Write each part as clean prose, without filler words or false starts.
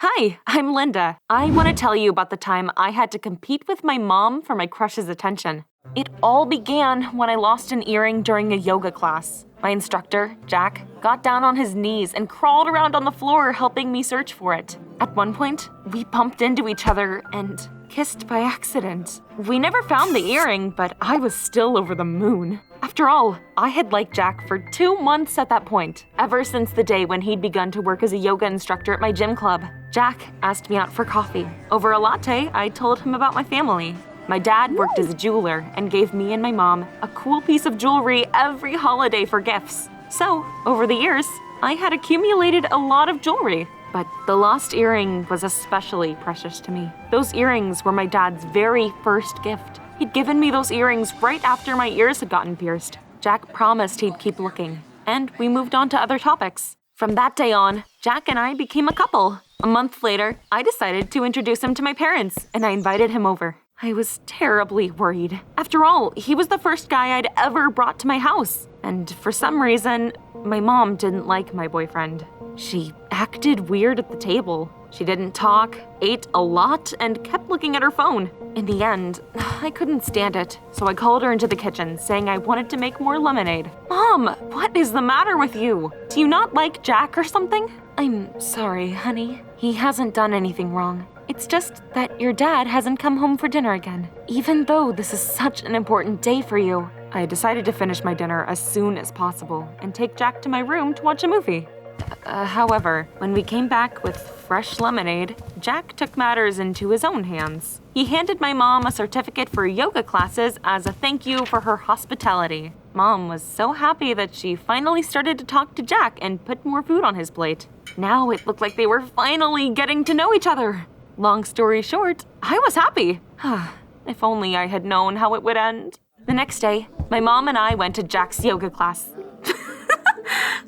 Hi, I'm Linda. I want to tell you about the time I had to compete with my mom for my crush's attention. It all began when I lost an earring during a yoga class. My instructor, Jack, got down on his knees and crawled around on the floor helping me search for it. At one point, we bumped into each other and kissed by accident. We never found the earring, but I was still over the moon. After all, I had liked Jack for 2 months at that point, ever since the day when he'd begun to work as a yoga instructor at my gym club. Jack asked me out for coffee. Over a latte, I told him about my family. My dad worked as a jeweler and gave me and my mom a cool piece of jewelry every holiday for gifts. So, over the years, I had accumulated a lot of jewelry. But the lost earring was especially precious to me. Those earrings were my dad's very first gift. He'd given me those earrings right after my ears had gotten pierced. Jack promised he'd keep looking, and we moved on to other topics. From that day on, Jack and I became a couple. A month later, I decided to introduce him to my parents, and I invited him over. I was terribly worried. After all, he was the first guy I'd ever brought to my house. And for some reason, my mom didn't like my boyfriend. She acted weird at the table. She didn't talk, ate a lot, and kept looking at her phone. In the end, I couldn't stand it, so I called her into the kitchen, saying I wanted to make more lemonade. Mom, what is the matter with you? Do you not like Jack or something? I'm sorry, honey. He hasn't done anything wrong. It's just that your dad hasn't come home for dinner again, even though this is such an important day for you. I decided to finish my dinner as soon as possible and take Jack to my room to watch a movie. However, when we came back with fresh lemonade, Jack took matters into his own hands. He handed my mom a certificate for yoga classes as a thank you for her hospitality. Mom was so happy that she finally started to talk to Jack and put more food on his plate. Now it looked like they were finally getting to know each other. Long story short, I was happy. If only I had known how it would end. The next day, my mom and I went to Jack's yoga class.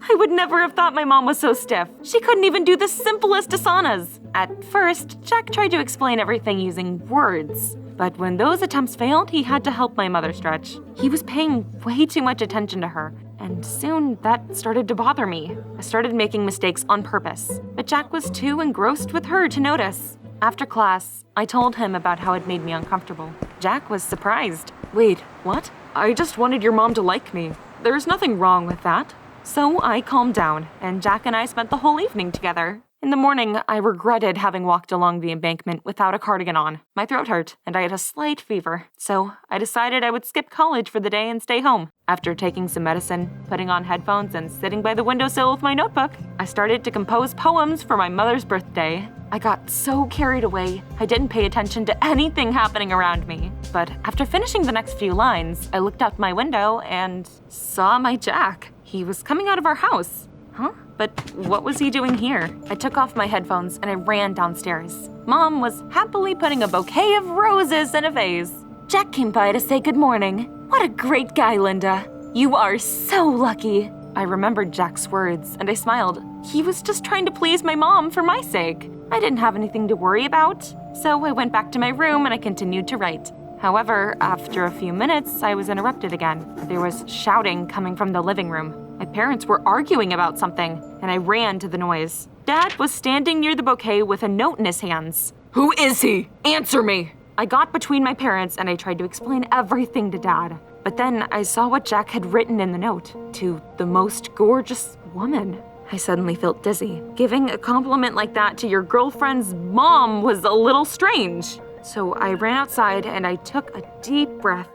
I would never have thought my mom was so stiff. She couldn't even do the simplest asanas. At first, Jack tried to explain everything using words. But when those attempts failed, he had to help my mother stretch. He was paying way too much attention to her, and soon that started to bother me. I started making mistakes on purpose, but Jack was too engrossed with her to notice. After class, I told him about how it made me uncomfortable. Jack was surprised. Wait, what? I just wanted your mom to like me. There's nothing wrong with that. So I calmed down, and Jack and I spent the whole evening together. In the morning, I regretted having walked along the embankment without a cardigan on. My throat hurt, and I had a slight fever, so I decided I would skip college for the day and stay home. After taking some medicine, putting on headphones, and sitting by the windowsill with my notebook, I started to compose poems for my mother's birthday. I got so carried away, I didn't pay attention to anything happening around me. But after finishing the next few lines, I looked out my window and saw my Jack. He was coming out of our house. Huh? But what was he doing here? I took off my headphones and I ran downstairs. Mom was happily putting a bouquet of roses in a vase. Jack came by to say good morning. What a great guy, Linda. You are so lucky. I remembered Jack's words and I smiled. He was just trying to please my mom for my sake. I didn't have anything to worry about. So I went back to my room and I continued to write. However, after a few minutes, I was interrupted again. There was shouting coming from the living room. My parents were arguing about something, and I ran to the noise. Dad was standing near the bouquet with a note in his hands. Who is he? Answer me! I got between my parents and I tried to explain everything to Dad. But then I saw what Jack had written in the note. To the most gorgeous woman. I suddenly felt dizzy. Giving a compliment like that to your girlfriend's mom was a little strange. So I ran outside and I took a deep breath.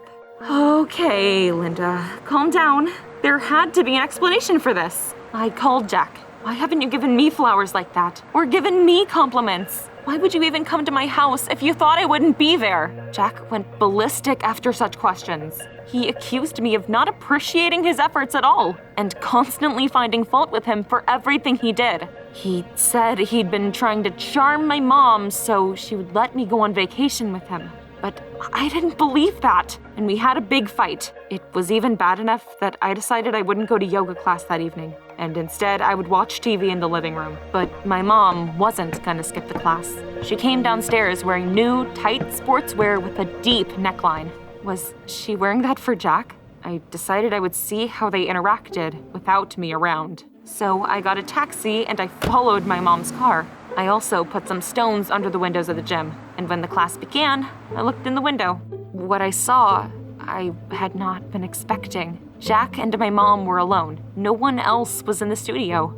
Okay, Linda, calm down. There had to be an explanation for this. I called Jack. Why haven't you given me flowers like that? Or given me compliments? Why would you even come to my house if you thought I wouldn't be there? Jack went ballistic after such questions. He accused me of not appreciating his efforts at all and constantly finding fault with him for everything he did. He said he'd been trying to charm my mom so she would let me go on vacation with him. But I didn't believe that, and we had a big fight. It was even bad enough that I decided I wouldn't go to yoga class that evening, and instead I would watch TV in the living room. But my mom wasn't gonna skip the class. She came downstairs wearing new, tight sportswear with a deep neckline. Was she wearing that for Jack? I decided I would see how they interacted without me around. So I got a taxi and I followed my mom's car. I also put some stones under the windows of the gym, and when the class began, I looked in the window. What I saw, I had not been expecting. Jack and my mom were alone. No one else was in the studio.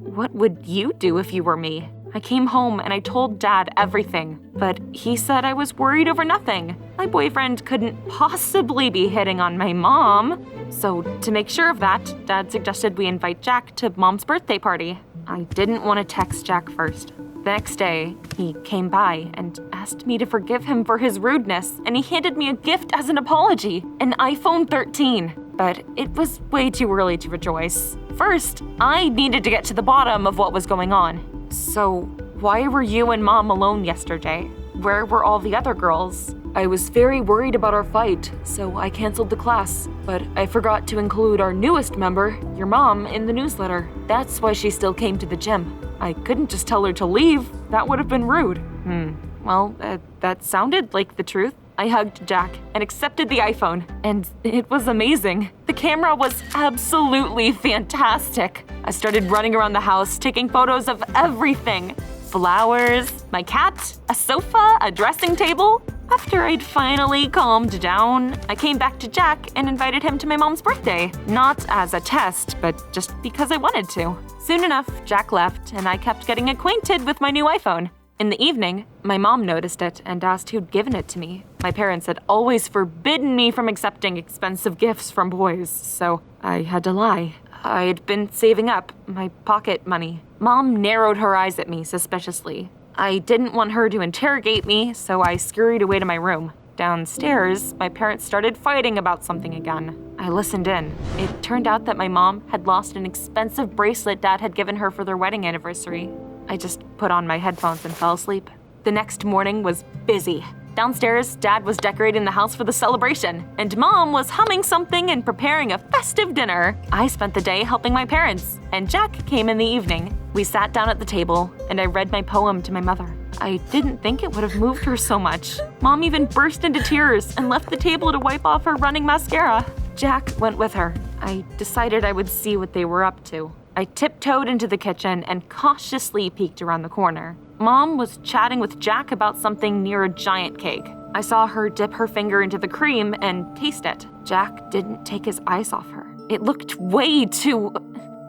What would you do if you were me? I came home and I told Dad everything, but he said I was worried over nothing. My boyfriend couldn't possibly be hitting on my mom. So to make sure of that, Dad suggested we invite Jack to Mom's birthday party. I didn't want to text Jack first. The next day, he came by and asked me to forgive him for his rudeness, and he handed me a gift as an apology, an iPhone 13. But it was way too early to rejoice. First, I needed to get to the bottom of what was going on. So, why were you and Mom alone yesterday? Where were all the other girls? I was very worried about our fight, so I canceled the class. But I forgot to include our newest member, your mom, in the newsletter. That's why she still came to the gym. I couldn't just tell her to leave. That would have been rude. Well, that sounded like the truth. I hugged Jack and accepted the iPhone, and it was amazing. The camera was absolutely fantastic. I started running around the house, taking photos of everything. Flowers, my cat, a sofa, a dressing table. After I'd finally calmed down, I came back to Jack and invited him to my mom's birthday. Not as a test, but just because I wanted to. Soon enough, Jack left, and I kept getting acquainted with my new iPhone. In the evening, my mom noticed it and asked who'd given it to me. My parents had always forbidden me from accepting expensive gifts from boys, so I had to lie. I had been saving up my pocket money. Mom narrowed her eyes at me suspiciously. I didn't want her to interrogate me, so I scurried away to my room. Downstairs, my parents started fighting about something again. I listened in. It turned out that my mom had lost an expensive bracelet Dad had given her for their wedding anniversary. I just put on my headphones and fell asleep. The next morning was busy. Downstairs, Dad was decorating the house for the celebration, and Mom was humming something and preparing a festive dinner. I spent the day helping my parents, and Jack came in the evening. We sat down at the table, and I read my poem to my mother. I didn't think it would have moved her so much. Mom even burst into tears and left the table to wipe off her running mascara. Jack went with her. I decided I would see what they were up to. I tiptoed into the kitchen and cautiously peeked around the corner. Mom was chatting with Jack about something near a giant cake. I saw her dip her finger into the cream and taste it. Jack didn't take his eyes off her. It looked way too…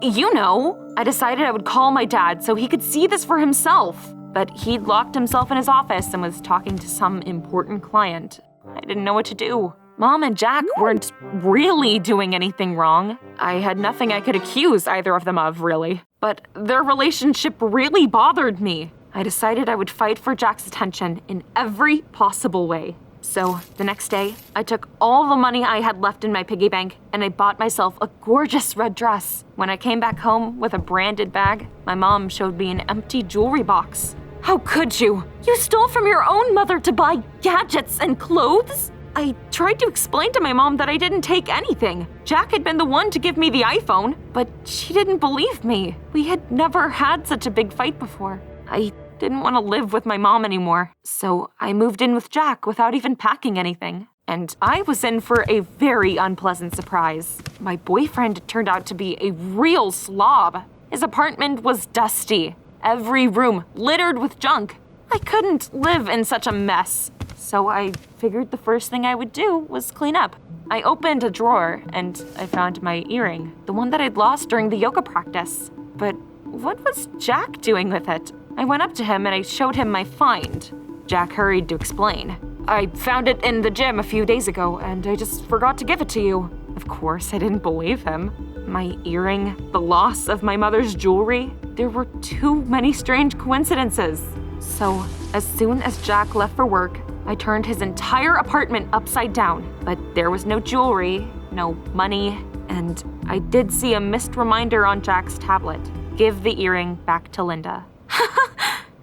I decided I would call my dad so he could see this for himself. But he'd locked himself in his office and was talking to some important client. I didn't know what to do. Mom and Jack weren't really doing anything wrong. I had nothing I could accuse either of them of, really. But their relationship really bothered me. I decided I would fight for Jack's attention in every possible way. So, the next day, I took all the money I had left in my piggy bank and I bought myself a gorgeous red dress. When I came back home with a branded bag, my mom showed me an empty jewelry box. How could you? You stole from your own mother to buy gadgets and clothes? I tried to explain to my mom that I didn't take anything. Jack had been the one to give me the iPhone, but she didn't believe me. We had never had such a big fight before. I didn't want to live with my mom anymore, so I moved in with Jack without even packing anything. And I was in for a very unpleasant surprise. My boyfriend turned out to be a real slob. His apartment was dusty, every room littered with junk. I couldn't live in such a mess. So I figured the first thing I would do was clean up. I opened a drawer and I found my earring, the one that I'd lost during the yoga practice. But what was Jack doing with it? I went up to him and I showed him my find. Jack hurried to explain. I found it in the gym a few days ago and I just forgot to give it to you. Of course, I didn't believe him. My earring, the loss of my mother's jewelry, there were too many strange coincidences. So, as soon as Jack left for work, I turned his entire apartment upside down, but there was no jewelry, no money, and I did see a missed reminder on Jack's tablet. Give the earring back to Linda.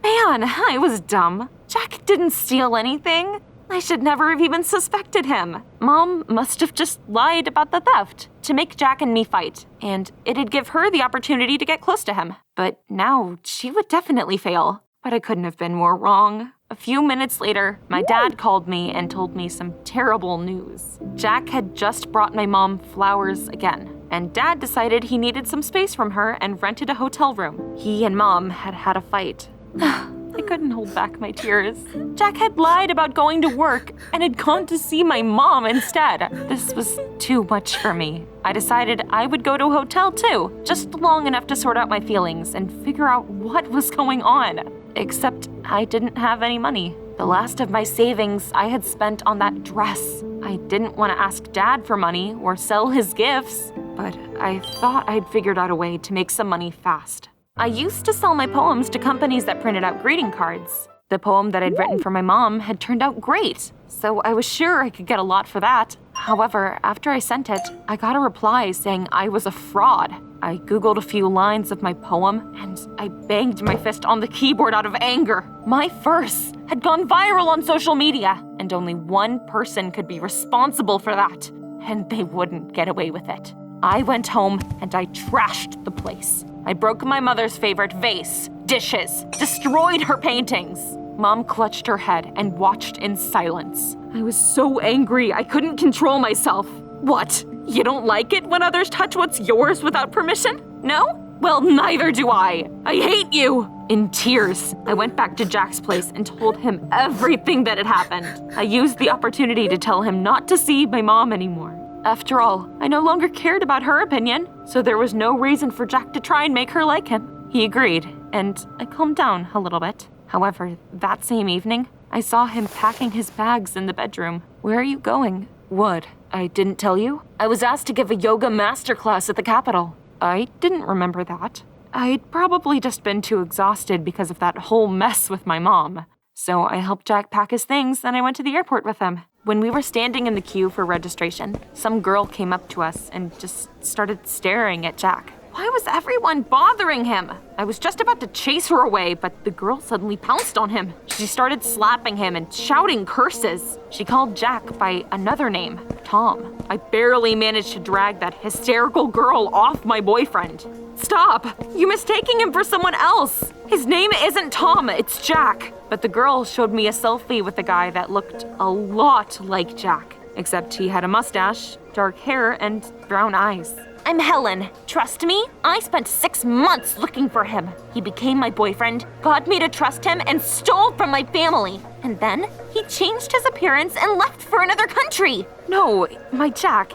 Man, I was dumb. Jack didn't steal anything. I should never have even suspected him. Mom must have just lied about the theft to make Jack and me fight, and it'd give her the opportunity to get close to him. But now she would definitely fail. But I couldn't have been more wrong. A few minutes later, my dad called me and told me some terrible news. Jack had just brought my mom flowers again, and Dad decided he needed some space from her and rented a hotel room. He and Mom had had a fight. I couldn't hold back my tears. Jack had lied about going to work and had gone to see my mom instead. This was too much for me. I decided I would go to a hotel too, just long enough to sort out my feelings and figure out what was going on. Except I didn't have any money. The last of my savings I had spent on that dress. I didn't want to ask Dad for money or sell his gifts, but I thought I'd figured out a way to make some money fast. I used to sell my poems to companies that printed out greeting cards. The poem that I'd written for my mom had turned out great, so I was sure I could get a lot for that. However, after I sent it, I got a reply saying I was a fraud. I Googled a few lines of my poem, and I banged my fist on the keyboard out of anger. My verse had gone viral on social media, and only one person could be responsible for that, and they wouldn't get away with it. I went home and I trashed the place. I broke my mother's favorite vase, dishes, destroyed her paintings. Mom clutched her head and watched in silence. I was so angry I couldn't control myself. What? You don't like it when others touch what's yours without permission? No? Well, neither do I. I hate you. In tears, I went back to Jack's place and told him everything that had happened. I used the opportunity to tell him not to see my mom anymore. After all, I no longer cared about her opinion, so there was no reason for Jack to try and make her like him. He agreed, and I calmed down a little bit. However, that same evening, I saw him packing his bags in the bedroom. Where are you going? What? I didn't tell you? I was asked to give a yoga masterclass at the Capitol. I didn't remember that. I'd probably just been too exhausted because of that whole mess with my mom. So I helped Jack pack his things and I went to the airport with him. When we were standing in the queue for registration, some girl came up to us and just started staring at Jack. Why was everyone bothering him? I was just about to chase her away, but the girl suddenly pounced on him. She started slapping him and shouting curses. She called Jack by another name, Tom. I barely managed to drag that hysterical girl off my boyfriend. Stop! You're mistaking him for someone else. His name isn't Tom, it's Jack. But the girl showed me a selfie with a guy that looked a lot like Jack, except he had a mustache, dark hair, and brown eyes. I'm Helen. Trust me, I spent 6 months looking for him. He became my boyfriend, got me to trust him, and stole from my family. And then he changed his appearance and left for another country. No, my Jack,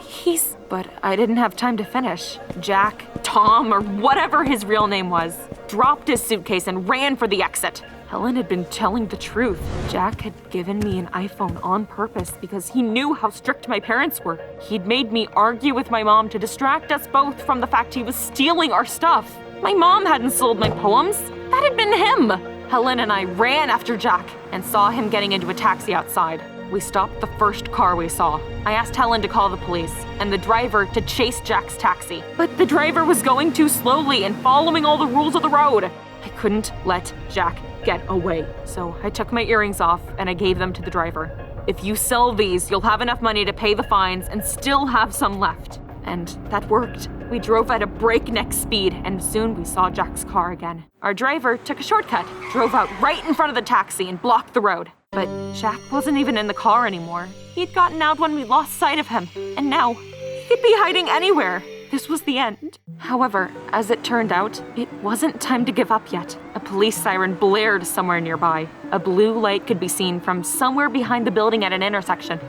But I didn't have time to finish. Jack, Tom, or whatever his real name was, dropped his suitcase and ran for the exit. Helen had been telling the truth. Jack had given me an iPhone on purpose because he knew how strict my parents were. He'd made me argue with my mom to distract us both from the fact he was stealing our stuff. My mom hadn't sold my poems. That had been him. Helen and I ran after Jack and saw him getting into a taxi outside. We stopped the first car we saw. I asked Helen to call the police and the driver to chase Jack's taxi. But the driver was going too slowly and following all the rules of the road. I couldn't let Jack get away. So I took my earrings off and I gave them to the driver. If you sell these, you'll have enough money to pay the fines and still have some left. And that worked. We drove at a breakneck speed and soon we saw Jack's car again. Our driver took a shortcut, drove out right in front of the taxi and blocked the road. But Jack wasn't even in the car anymore. He'd gotten out when we lost sight of him, and now he'd be hiding anywhere. This was the end. However, as it turned out, it wasn't time to give up yet. A police siren blared somewhere nearby. A blue light could be seen from somewhere behind the building at an intersection.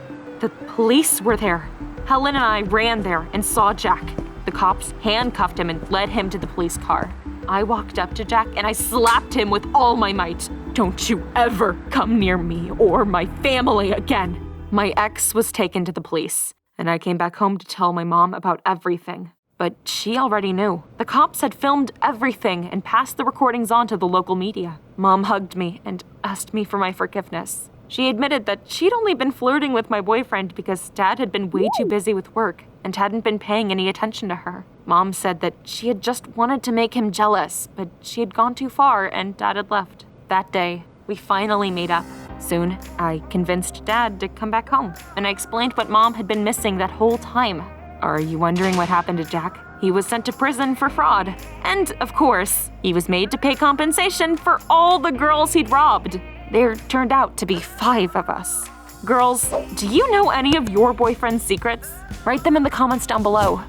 The police were there. Helen and I ran there and saw Jack. The cops handcuffed him and led him to the police car. I walked up to Jack and I slapped him with all my might. Don't you ever come near me or my family again. My ex was taken to the police, and I came back home to tell my mom about everything. But she already knew. The cops had filmed everything and passed the recordings on to the local media. Mom hugged me and asked me for my forgiveness. She admitted that she'd only been flirting with my boyfriend because Dad had been way too busy with work and hadn't been paying any attention to her. Mom said that she had just wanted to make him jealous, but she had gone too far and Dad had left. That day, we finally made up. Soon, I convinced Dad to come back home, and I explained what Mom had been missing that whole time. Are you wondering what happened to Jack? He was sent to prison for fraud. And, of course, he was made to pay compensation for all the girls he'd robbed. There turned out to be 5 of us. Girls, do you know any of your boyfriend's secrets? Write them in the comments down below.